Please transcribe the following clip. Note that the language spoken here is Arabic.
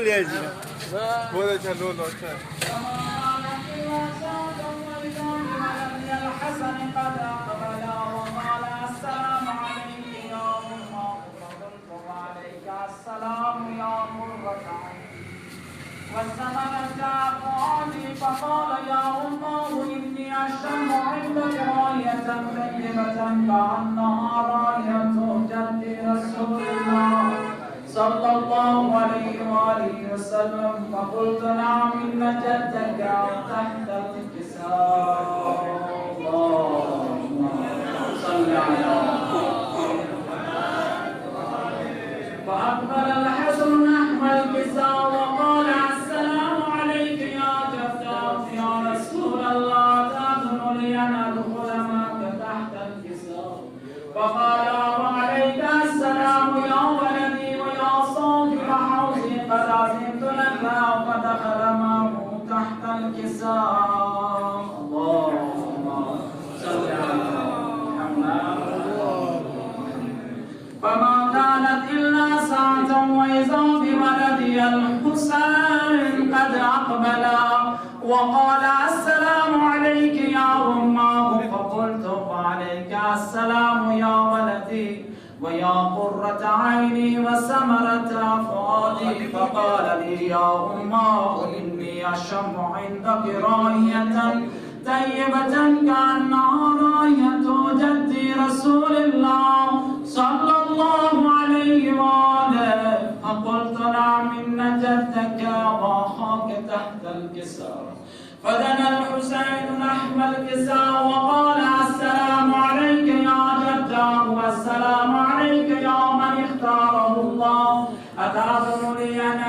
لیا جی بہت اچھا لو لو اچھا فقال يا الله إني أشم عندك راية طيبة كأنها راية جد رسول الله صلى الله عليه وآله وسلم فقلت نعم إن جدك تحت الكساء اللهم صل على فأقبل الحسن نحو الكساء وقال السلام عليك يا جدات يا رسول الله تأذن لي أن أدخل معك تحت الكساء فقال وعليك السلام يا ولدي ويا صاحب حوزي قد عزمت لك فدخل معه تحت الكساء اللهم صل على محمد فما كانت إلا ساعة وإذا بولدي الحسين قد أقبل وقال السلام عليك يا أمه فقلت وعليك السلام يا ولدي ويا قرة عيني وثمرة فؤادي فقال لي يا أمه إني أشم عندك رائحة طيبة كأنها راية جدي رسول الله صلى الله عليه وآله فقلت نعم إن جدك وأخاك تحت الكساء فدنا الحسين نحو الكساء وقال السلام عليك يا جداه والسلام عليك يا من اختاره الله أتأذن لي أن